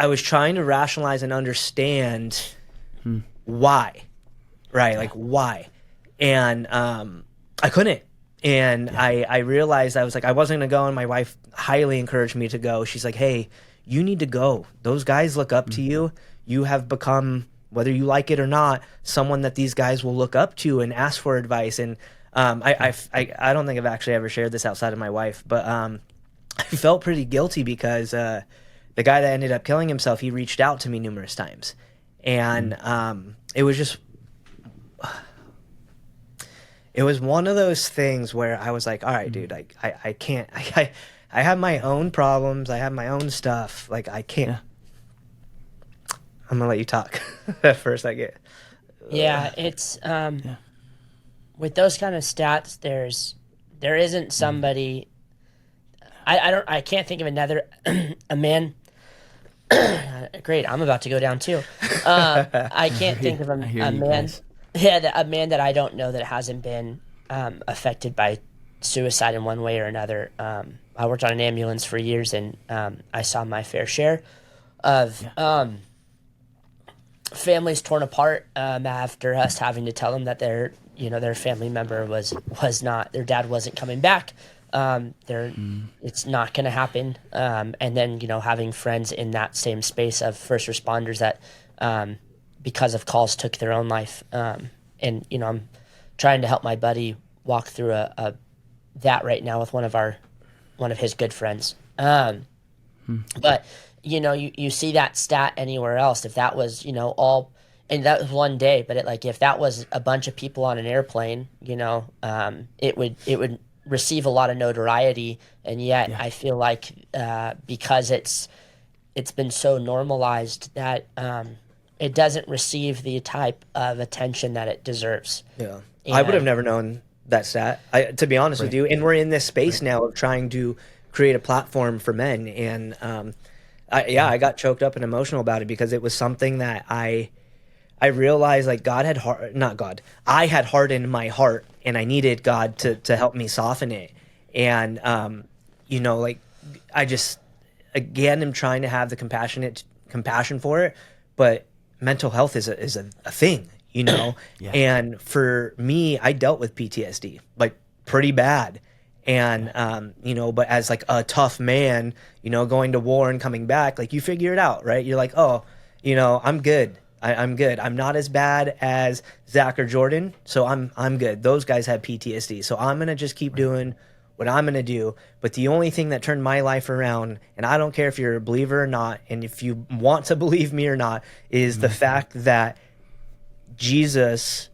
S2: was trying to rationalize and understand why, right? Like why, and I couldn't. And I realized I was like, I wasn't gonna go, and my wife highly encouraged me to go. She's like, "Hey, you need to go. Those guys look up to you. You have become, whether you like it or not, someone that these guys will look up to and ask for advice." And I don't think I've actually ever shared this outside of my wife, but I felt pretty guilty because the guy that ended up killing himself, he reached out to me numerous times. And it was just, it was one of those things where I was like, all right, dude, I can't, I have my own problems. I have my own stuff. Like, I can't. Yeah. I'm going to let you talk for a second.
S1: Yeah, it's with those kind of stats, there isn't somebody. I can't think of another a man. Great, I'm about to go down too. I can't think of a man. Yeah, a man that I don't know that hasn't been affected by suicide in one way or another. I worked on an ambulance for years, and I saw my fair share of families torn apart after us having to tell them that their family member was not, their dad wasn't coming back. It's not going to happen. And then, having friends in that same space of first responders that, because of calls, took their own life. And, I'm trying to help my buddy walk through that right now with one of his good friends. But, you see that stat anywhere else. If that was, all, and that was one day, but if that was a bunch of people on an airplane, it would receive a lot of notoriety. And yet I feel like, because it's been so normalized that, it doesn't receive the type of attention that it deserves.
S2: Yeah. And I would have never known that stat, to be honest with you. And we're in this space now of trying to create a platform for men. And I got choked up and emotional about it because it was something that I realized like I had hardened my heart, and I needed God to help me soften it. And like I just again am trying to have the compassion for it, but mental health is a thing, Yeah. And for me, I dealt with PTSD like pretty bad. And, but as like a tough man, going to war and coming back, like you figure it out, right? You're like, oh, I'm good. I'm good. I'm not as bad as Zach or Jordan. So I'm good. Those guys have PTSD. So I'm going to just keep doing what I'm going to do. But the only thing that turned my life around, and I don't care if you're a believer or not, and if you want to believe me or not, is the fact that Jesus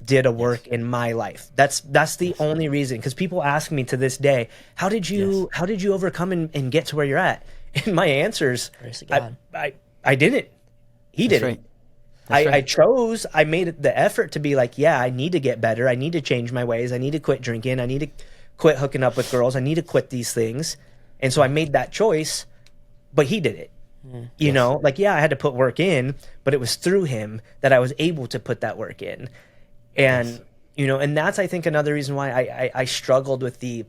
S2: did a work in my life. That's the only reason. Because people ask me to this day, how did you overcome and get to where you're at? And my answers, I didn't. He did it. I chose, I made the effort to be like, yeah, I need to get better. I need to change my ways. I need to quit drinking. I need to quit hooking up with girls. I need to quit these things. And so I made that choice, but he did it. I had to put work in, but it was through him that I was able to put that work in. And, and that's, I think, another reason why I struggled with the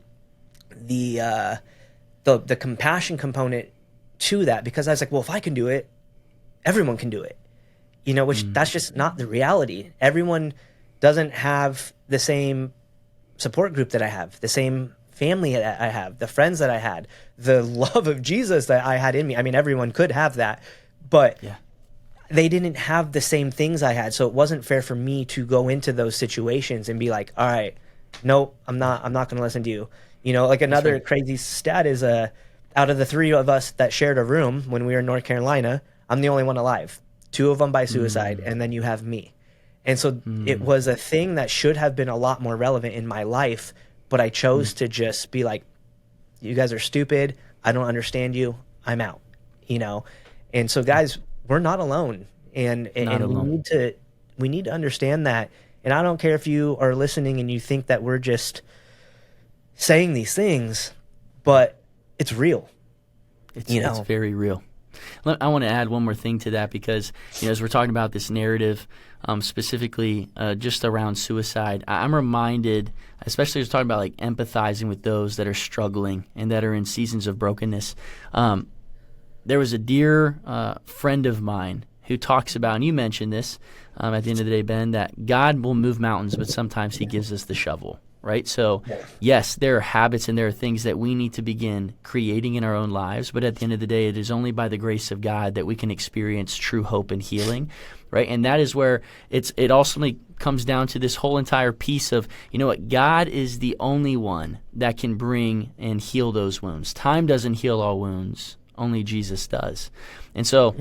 S2: compassion component to that, because I was like, well, if I can do it, everyone can do it, which that's just not the reality. Everyone doesn't have the same support group that I have, the same family that I have, the friends that I had, the love of Jesus that I had in me. I mean, everyone could have that, but they didn't have the same things I had. So it wasn't fair for me to go into those situations and be like, all right, nope, I'm not going to listen to you. Like another crazy stat is out of the three of us that shared a room when we were in North Carolina, I'm the only one alive. 2 of them by suicide, and then you have me. And so it was a thing that should have been a lot more relevant in my life, but I chose to just be like, you guys are stupid. I don't understand you. I'm out, And so guys, we're not alone. And we need to understand that. And I don't care if you are listening and you think that we're just saying these things, but it's real.
S3: It's very real. I want to add one more thing to that, because as we're talking about this narrative, specifically just around suicide, I'm reminded, especially as we're talking about like empathizing with those that are struggling and that are in seasons of brokenness. There was a dear friend of mine who talks about, and you mentioned this at the end of the day, Ben, that God will move mountains, but sometimes he gives us the shovel. Right? So, yes, there are habits and there are things that we need to begin creating in our own lives. But at the end of the day, it is only by the grace of God that we can experience true hope and healing. Right? And that is where it ultimately comes down to this whole entire piece of, God is the only one that can bring and heal those wounds. Time doesn't heal all wounds. Only Jesus does. And so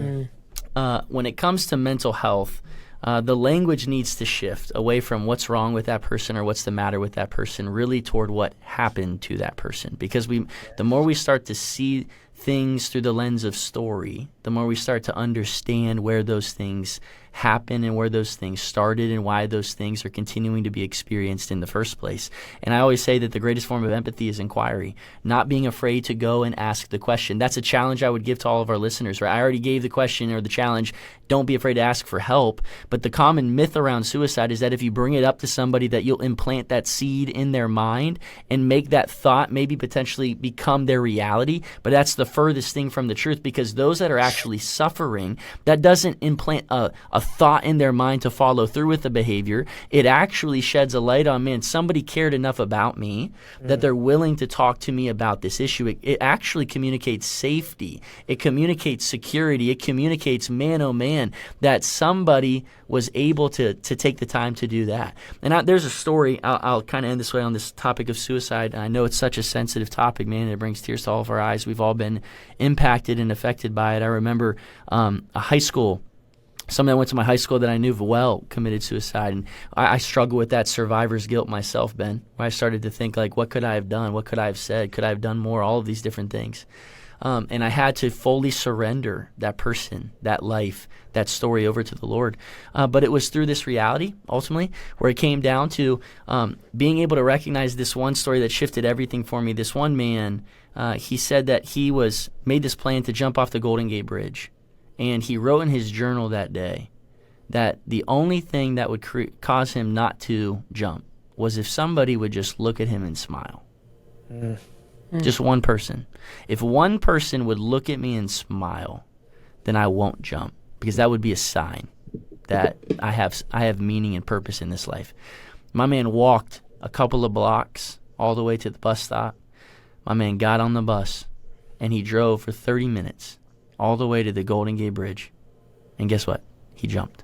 S3: when it comes to mental health, the language needs to shift away from what's wrong with that person or what's the matter with that person, really toward what happened to that person. Because the more we start to see things through the lens of story, the more we start to understand where those things happen and where those things started and why those things are continuing to be experienced in the first place. And I always say that the greatest form of empathy is inquiry, not being afraid to go and ask the question. That's a challenge I would give to all of our listeners, right? I already gave the question or the challenge, don't be afraid to ask for help. But the common myth around suicide is that if you bring it up to somebody, that you'll implant that seed in their mind and make that thought maybe potentially become their reality. But that's the furthest thing from the truth, because those that are actually suffering, that doesn't implant a thought in their mind to follow through with the behavior. It actually sheds a light on, man, somebody cared enough about me that they're willing to talk to me about this issue. It actually communicates safety. It communicates security. It communicates, man, oh man, that somebody was able to take the time to do that. And there's a story, I'll kind of end this way on this topic of suicide. I know it's such a sensitive topic, man. It brings tears to all of our eyes. We've all been impacted and affected by it. I remember someone that went to my high school that I knew well committed suicide, and I struggle with that survivor's guilt myself, Ben, where I started to think, like, what could I have done? What could I have said? Could I have done more? All of these different things. And I had to fully surrender that person, that life, that story over to the Lord. But it was through this reality, ultimately, where it came down to being able to recognize this one story that shifted everything for me. This one man, he said that he made this plan to jump off the Golden Gate Bridge. And he wrote in his journal that day that the only thing that would cause him not to jump was if somebody would just look at him and smile. Just one person. If one person would look at me and smile, then I won't jump, because that would be a sign that I have meaning and purpose in this life. My man walked a couple of blocks all the way to the bus stop. My man got on the bus, and he drove for 30 minutes all the way to the Golden Gate Bridge. And guess what? He jumped.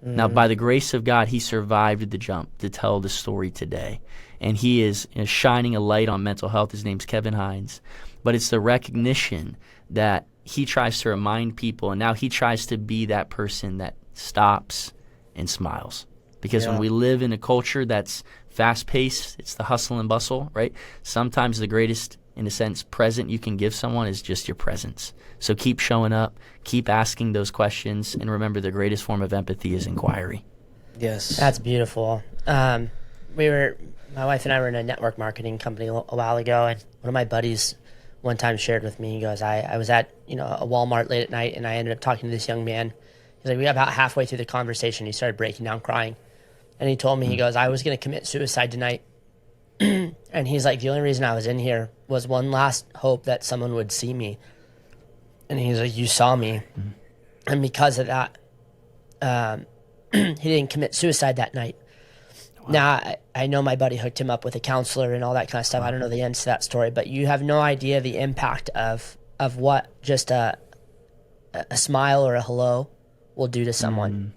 S3: Now, by the grace of God, he survived the jump to tell the story today. And he is shining a light on mental health. His name's Kevin Hines. But it's the recognition that he tries to remind people, and now he tries to be that person that stops and smiles. Because when we live in a culture that's fast-paced, it's the hustle and bustle, right? Sometimes the greatest, in a sense, present you can give someone is just your presence. So keep showing up, keep asking those questions, and remember the greatest form of empathy is inquiry.
S2: Yes.
S1: That's beautiful. My wife and I were in a network marketing company a while ago, and one of my buddies one time shared with me, he goes, I was at a Walmart late at night, and I ended up talking to this young man. He's like, we got about halfway through the conversation, he started breaking down crying. And he told me, he goes, I was going to commit suicide tonight. And he's like, the only reason I was in here was one last hope that someone would see me. And he's like, you saw me. And because of that, he didn't commit suicide that night. Wow. Now, I know my buddy hooked him up with a counselor and all that kind of stuff. I don't know the ends to that story, but you have no idea the impact of what just a smile or a hello will do to someone.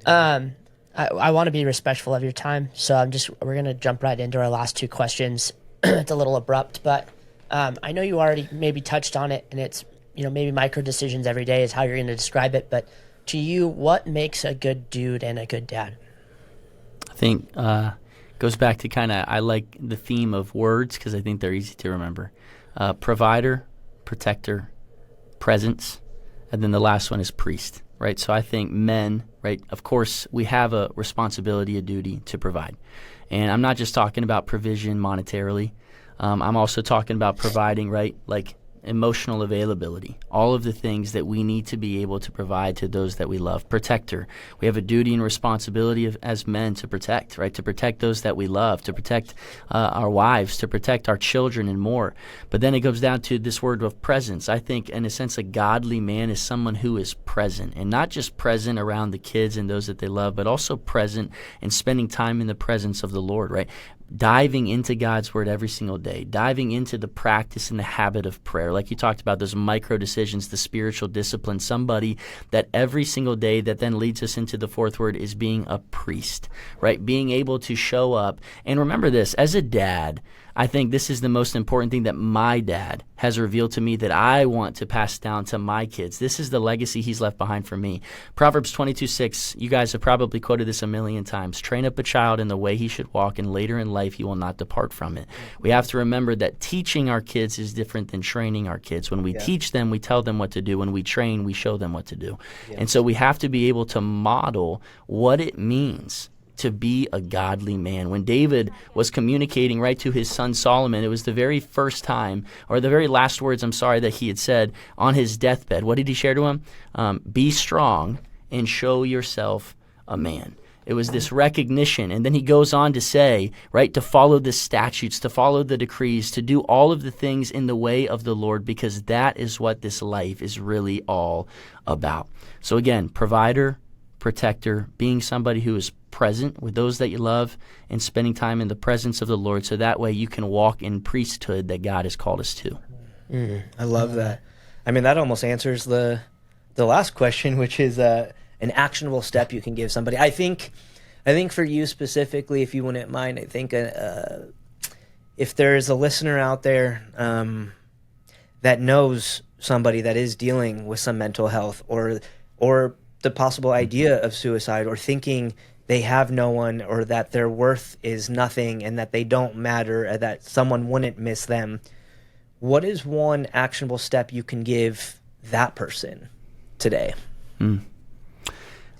S1: I want to be respectful of your time, so we're going to jump right into our last two questions. It's a little abrupt, but I know you already maybe touched on it, and it's, maybe micro decisions every day is how you're going to describe it, but to you, what makes a good dude and a good dad?
S3: I think goes back to I like the theme of words because I think they're easy to remember. Provider, protector, presence, and then the last one is priest, right? So I think men, right, of course, we have a responsibility, a duty to provide. And I'm not just talking about provision monetarily. I'm also talking about providing, right, like emotional availability, all of the things that we need to be able to provide to those that we love. Protector. We have a duty and responsibility as men to protect, right? To protect those that we love, to protect our wives, to protect our children and more. But then it goes down to this word of presence. I think, in a sense, a godly man is someone who is present, and not just present around the kids and those that they love, but also present and spending time in the presence of the Lord, right? Diving into God's word every single day, diving into the practice and the habit of prayer. Like you talked about, those micro decisions, the spiritual discipline, somebody that every single day that then leads us into the fourth word is being a priest, right? Being able to show up. And remember this, as a dad, I think this is the most important thing that my dad has revealed to me that I want to pass down to my kids. This is the legacy he's left behind for me. Proverbs 22:6, you guys have probably quoted this a million times. Train up a child in the way he should walk, and later in life he will not depart from it. We have to remember that teaching our kids is different than training our kids. When we teach them, we tell them what to do. When we train, we show them what to do. And so we have to be able to model what it means to be a godly man. When David was communicating right to his son Solomon, it was the very first time, or the very last words, that he had said on his deathbed. What did he share to him? Be strong and show yourself a man. It was this recognition. And then he goes on to say, right, to follow the statutes, to follow the decrees, to do all of the things in the way of the Lord, because that is what this life is really all about. So again, provider, protector, being somebody who is present with those that you love, and spending time in the presence of the Lord, so that way you can walk in priesthood that God has called us to.
S2: I love that. I mean, that almost answers the last question, which is an actionable step you can give somebody. I think for you specifically, if you wouldn't mind, I think if there's a listener out there that knows somebody that is dealing with some mental health or the possible idea of suicide, or thinking they have no one, or that their worth is nothing and that they don't matter, or that someone wouldn't miss them, what is one actionable step you can give that person today?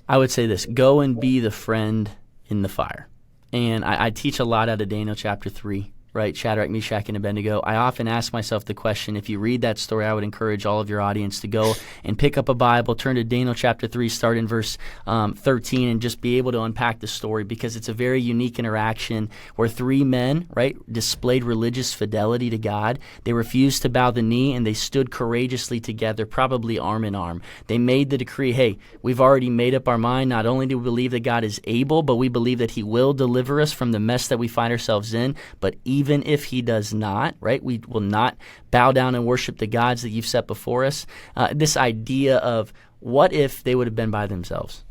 S3: I would say this: go and be the friend in the fire. And I teach a lot out of Daniel chapter 3, right? Shadrach, Meshach, and Abednego. I often ask myself the question, if you read that story, I would encourage all of your audience to go and pick up a Bible, turn to Daniel chapter 3, start in verse 13, and just be able to unpack the story, because it's a very unique interaction where three men, right, displayed religious fidelity to God. They refused to bow the knee, and they stood courageously together, probably arm in arm. They made the decree, hey, we've already made up our mind. Not only do we believe that God is able, but we believe that he will deliver us from the mess that we find ourselves in. But even if he does not, right, we will not bow down and worship the gods that you've set before us. This idea of what if they would have been by themselves?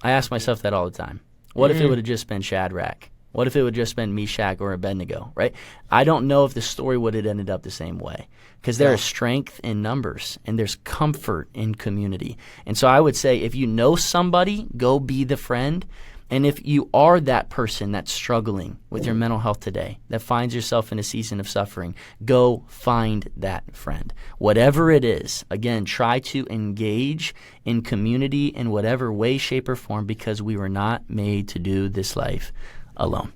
S3: I ask myself that all the time. What if it would have just been Shadrach? What if it would have just been Meshach or Abednego, right? I don't know if the story would have ended up the same way, because there is strength in numbers and there's comfort in community. And so I would say, if you know somebody, go be the friend. And if you are that person that's struggling with your mental health today, that finds yourself in a season of suffering, go find that friend. Whatever it is, again, try to engage in community in whatever way, shape, or form, because we were not made to do this life alone.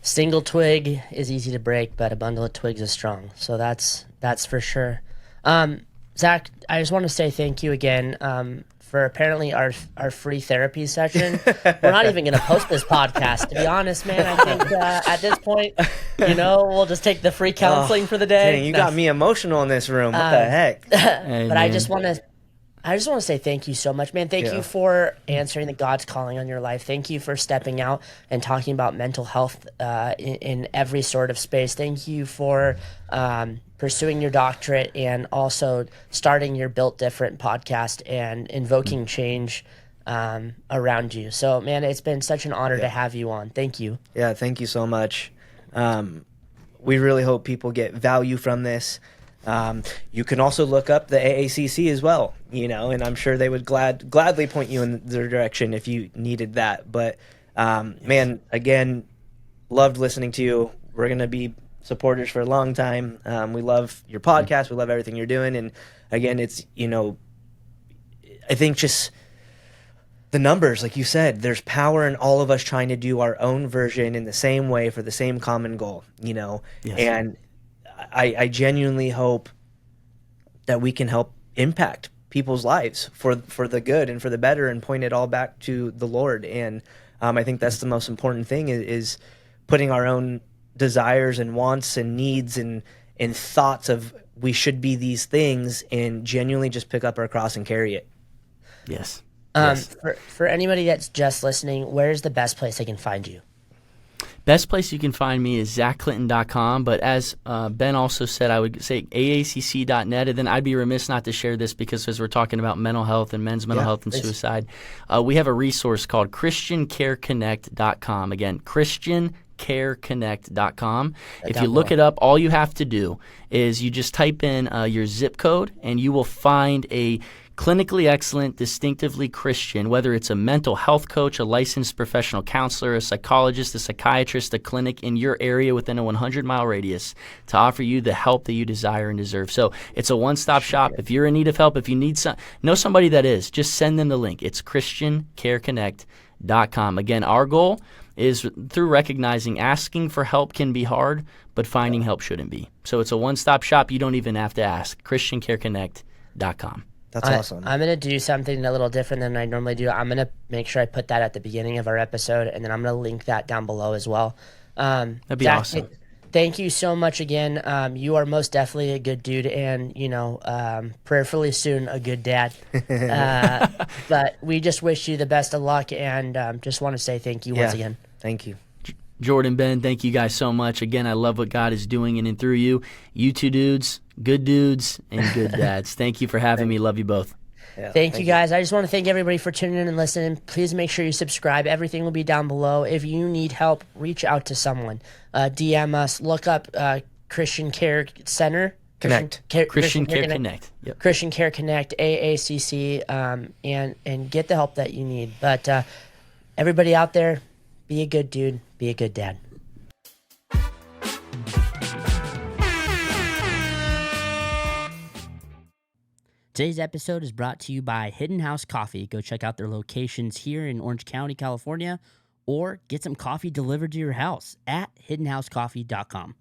S1: Single twig is easy to break, but a bundle of twigs is strong. So that's for sure. Zach, I just want to say thank you again for apparently our free therapy session. We're not even going to post this podcast, to be honest, man. I think at this point, we'll just take the free counseling for the day.
S2: Dang, you got me emotional in this room. What the heck?
S1: But I just want to say thank you so much, man. Thank you for answering the God's calling on your life. Thank you for stepping out and talking about mental health in every sort of space. Thank you for pursuing your doctorate and also starting your Built Different podcast and invoking change around you. So, man, it's been such an honor to have you on. Thank you.
S2: Yeah, thank you so much. We really hope people get value from this. You can also look up the AACC as well, and I'm sure they would gladly point you in their direction if you needed that. But, man, again, loved listening to you. We're going to be supporters for a long time. We love your podcast. We love everything you're doing. And, again, it's, I think just the numbers, like you said, there's power in all of us trying to do our own version in the same way for the same common goal, Yes. And I genuinely hope that we can help impact people's lives for the good and for the better, and point it all back to the Lord. And I think that's the most important thing is putting our own desires and wants and needs and thoughts of we should be these things, and genuinely just pick up our cross and carry it.
S3: Yes.
S1: For anybody that's just listening, where's the best place they can find you?
S3: Best place you can find me is zachclinton.com, but as Ben also said, I would say aacc.net, and then I'd be remiss not to share this, because as we're talking about mental health and men's mental health and suicide, we have a resource called christiancareconnect.com. Again, christiancareconnect.com. If you look it up, all you have to do is you just type in your zip code, and you will find a clinically excellent, distinctively Christian, whether it's a mental health coach, a licensed professional counselor, a psychologist, a psychiatrist, a clinic in your area within a 100-mile radius to offer you the help that you desire and deserve. So it's a one-stop shop. If you're in need of help, if you need know somebody that is, just send them the link. It's christiancareconnect.com. Again, our goal is through recognizing asking for help can be hard, but finding help shouldn't be. So it's a one-stop shop. You don't even have to ask. christiancareconnect.com.
S2: That's awesome.
S1: I'm going to do something a little different than I normally do. I'm going to make sure I put that at the beginning of our episode, and then I'm going to link that down below as well.
S3: That'd be
S1: Zach,
S3: awesome.
S1: Thank you so much again. You are most definitely a good dude, and, prayerfully soon a good dad. But we just wish you the best of luck, and just want to say thank you once again.
S2: Thank you.
S3: Jordan, Ben, thank you guys so much. Again, I love what God is doing in and through you. You two dudes, good dudes, and good dads. Thank you for having me. Love you both.
S1: Yeah, thank you, guys. I just want to thank everybody for tuning in and listening. Please make sure you subscribe. Everything will be down below. If you need help, reach out to someone. DM us. Look up Christian Care Center.
S3: Christian Care Connect. Yep.
S1: Christian Care Connect, AACC, and get the help that you need. But everybody out there, be a good dude. Be a good dad. Today's episode is brought to you by Hidden House Coffee. Go check out their locations here in Orange County, California, or get some coffee delivered to your house at hiddenhousecoffee.com.